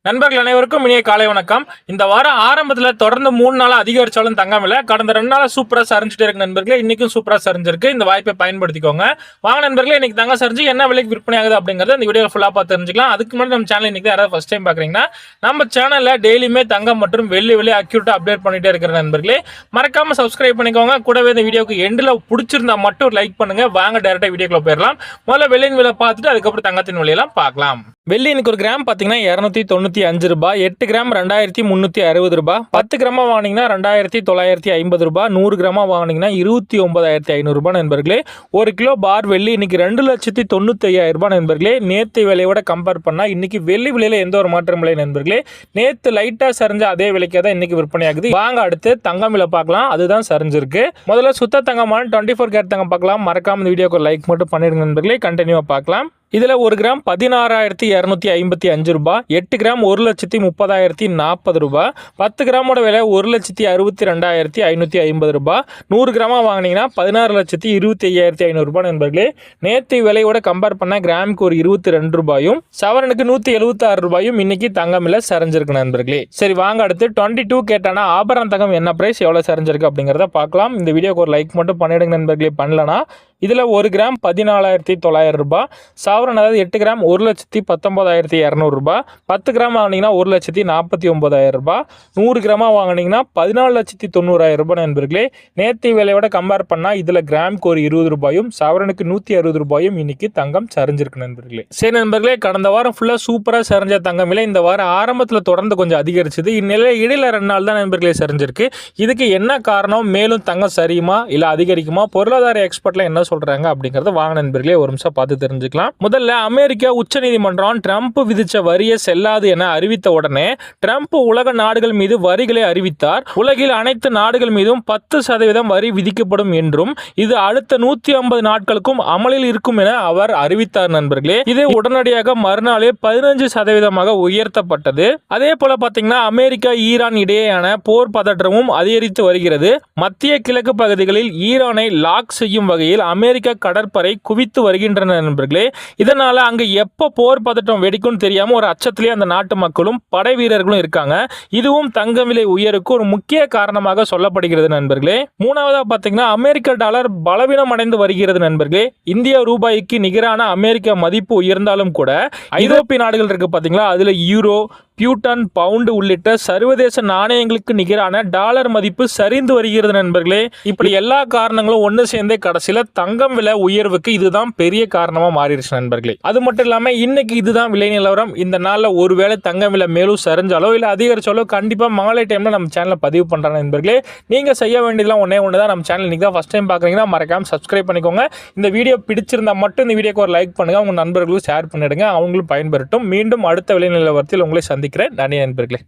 நண்பர்கள் அனைவருக்கும் இனிய காலை வணக்கம். இந்த வாரம் ஆரம்பத்தில் தொடர்ந்து 3 நாளா அதிகரிச்சாலும் தங்கம் விலை கடந்த 2 நாளா சூப்பரா சரிஞ்சுட்டே இருக்கு நண்பர்களே. இன்னைக்கும் சூப்பரா சரிஞ்சிருக்கு. இந்த வாய்ப்பை பயன்படுத்திக்கோங்க. வாங்க நண்பர்களே, இன்னைக்கு தங்கம் சரிஞ்சு என்ன விலைக்கு விற்பனை ஆகுது அப்படிங்கறத இந்த வீடியோ ஃபுல்லா பார்த்து தெரிஞ்சுக்கலாம். அதுக்கு முன்னாடி நம்ம சேனல் இன்னைக்கு யாராவது ஃபர்ஸ்ட் டைம் பாக்குறீங்கன்னா நம்ம சேனல்ல டெய்லியுமே தங்கம் மற்றும் வெள்ளி விலை அக்யூரேட்டா அப்டேட் பண்ணிட்டே இருக்கிற நண்பர்களே. மறக்காம சப்ஸ்கிரைப் பண்ணிக்கோங்க. கூடவே இந்த வீடியோக்கு எண்ட்ல பிடிச்சிருந்தா மட்டும் லைக் பண்ணுங்க. வாங்க டைரக்டா வீடியோக்குள்ள போயிடலாம். முதல்ல வெள்ளியின் விலை பார்த்துட்டு அதுக்கப்புறம் தங்கத்தின் விலையெல்லாம் பார்க்கலாம். வெள்ளி இன்னைக்கு ஒரு கிராம் பாத்தீங்கன்னா 295 ரூபாய், 8 கிராம் 2360 ரூபாய், 10 கிராமா வாங்கினீங்கன்னா 2950 ரூபாய், 100 கிராமா வாங்கினீங்கன்னா 29500 ரூபாய் நண்பர்களே. ஒரு கிலோ பார் வெள்ளி இன்னைக்கு 2,95,000 ரூபாய் நண்பர்களே. நேத்து விலையோட கம்பேர் பண்ணா இன்னைக்கு வெள்ளி விலையில எந்த ஒரு மாற்றம் இல்லை நண்பர்களே. நேத்து லைட்டா சரிஞ்ச அதே விலைக்கே தான் இன்னைக்கு விற்பனை ஆகுது. வாங்க அடுத்து தங்கம் விலை பார்க்கலாம். அதுதான் சரிஞ்சிருக்கு. முதல்ல சுத்த தங்கமான 24 கேரட் தங்கம் பார்க்கலாம். மறக்காம இந்த வீடியோக்கு லைக் மட்டும் பண்ணிடுங்க நண்பர்களே. கண்டினியூவா பார்க்கலாம். இதுல ஒரு கிராம் 16,255 ரூபாய், 8 கிராம் 1,30,040 ரூபாய், 10 கிராமோட விலை 1,62,550 ரூபாய், 100 கிராமா வாங்கினீங்கன்னா 16,25,500 ரூபாய் நண்பர்களே. நேற்று விலையோட கம்பேர் பண்ண கிராமுக்கு ஒரு 22 ரூபாயும் சவரனுக்கு 176 ரூபாயும் இன்னைக்கு தங்கம் விலை சரிஞ்சிருக்கு நண்பர்களே. சரி வாங்க அடுத்து 22 கேட்டானா ஆபரண தங்கம் என்ன பிரைஸ் எவ்வளவு சரிஞ்சிருக்கு அப்படிங்கறத பார்க்கலாம். இந்த வீடியோக்கு ஒரு லைக் மட்டும் பண்ணிடுங்க நண்பர்களே. பண்ணலனா இதுல ஒரு கிராம் 14,900 ரூபாய், சவரன் அதாவது 8 கிராம் 1,19,200 ரூபாய், 10 கிராம் வாங்கினீங்கன்னா 1,49,000 ரூபாய், 100 கிராமா வாங்கினீங்கன்னா 14,90,000 ரூபாய் நண்பர்களே. நேற்று விலையோட கம்பேர் பண்ணா இதுல கிராமுக்கு ஒரு 20 ரூபாயும் சவரனுக்கு 160 ரூபாயும் இன்னைக்கு தங்கம் சரிஞ்சிருக்கு நண்பர்களே. சரி நண்பர்களே, கடந்த வாரம் ஃபுல்லா சூப்பரா சரிஞ்ச தங்கம் விலை இந்த வாரம் ஆரம்பத்தில் தொடர்ந்து கொஞ்சம் அதிகரிச்சது. இந்நிலையில இடையில 2 நாள் தான் நண்பர்களே சரிஞ்சிருக்கு. இதுக்கு என்ன காரணம், மேலும் தங்கம் சரியுமா இல்ல அதிகரிக்குமா, பொருளாதார எக்ஸ்பர்ட்ல என்ன சொல்றாங்க அப்படிங்கறத வாங்க நண்பர்களே ஒரு நிமிஷம் பார்த்து தெரிஞ்சுக்கலாம். முதல்ல அமெரிக்கா உச்சநீதிமன்றம் ட்ரம்ப் விதிச்ச வரியை செல்லாது என அறிவித்த உடனே ட்ரம்ப் உலக நாடுகள் மீது வரிகளை அறிவித்தார். உலகில் அனைத்து நாடுகள் மீதும் 10% வரி விதிக்கப்படும் என்றும் இது அடுத்த 150 நாட்களுக்கும் அமலில் இருக்கும் என அவர் அறிவித்தார் நண்பர்களே. இது உடனடியாக மறுநாளே 15% உயர்த்தப்பட்டது. அதே போல பாத்தீங்கன்னா அமெரிக்கா ஈரான் இடையேயான போர் பதற்றமும் அதிகரித்து வருகிறது. மத்திய கிழக்கு பகுதிகளில் ஈரானை லாக் செய்யும் வகையில் அமெரிக்க கடற்படை குவித்து வருகின்றன நண்பர்களே. இதனால அங்க எப்ப போர் பதட்டம் வெடிக்கும் தெரியாம ஒரு அச்சத்திலே அந்த நாட்டு மக்களும் படை வீரர்களும் இருக்காங்க. இதுவும் தங்க விலை உயருக்கு ஒரு முக்கிய காரணமாக சொல்லப்படுகிறது நண்பர்களே. மூணாவதா பாத்தீங்கன்னா அமெரிக்க டாலர் பலவீனம் அடைந்து வருகிறது நண்பர்களே. இந்திய ரூபாய்க்கு நிகரான அமெரிக்க மதிப்பு உயர்ந்தாலும் கூட ஐரோப்பிய நாடுகள் இருக்கு பாத்தீங்களா, அதுல யூரோ, பியூட்டன், பவுண்டு உள்ளிட்ட சர்வதேச நாணயங்களுக்கு நிகரான டாலர் மதிப்பு சரிந்து வருகிறது நண்பர்களே. இப்படி எல்லா காரணங்களும் ஒன்று சேர்ந்தே கடைசியில தங்கம் விலை உயர்வுக்கு இதுதான் பெரிய காரணமா மாறிடுச்சு நண்பர்களே. அது மட்டும் இல்லாம இன்னைக்கு இதுதான் விலை நிலவரம். இந்த நாள்ல ஒருவேளை தங்கம் விலை மேலும் சரிஞ்சாலோ இல்ல அதிகரிச்சாலோ கண்டிப்பா மாலை டைம்ல நம்ம சேனல்ல பதிவு பண்றோம் நண்பர்களே. நீங்க செய்ய வேண்டியதெல்லாம் ஒன்னே ஒண்ணுதான். நம்ம சேனல் இன்னைக்கு தான் ஃபர்ஸ்ட் டைம் பாக்குறீங்கன்னா மறக்காம சப்ஸ்கிரைப் பண்ணிக்கோங்க. இந்த வீடியோ பிடிச்சிருந்தா மட்டும் இந்த வீடியோக்கு ஒரு லைக் பண்ணுங்க. உங்க நண்பர்களுக்கு ஷேர் பண்ணிடுங்க, அவங்களும் பயன்பெறட்டும். மீண்டும் அடுத்த விலை நிலவரத்தில் உங்களை சந்திக்கிறேன். நன்றி நண்பர்களே.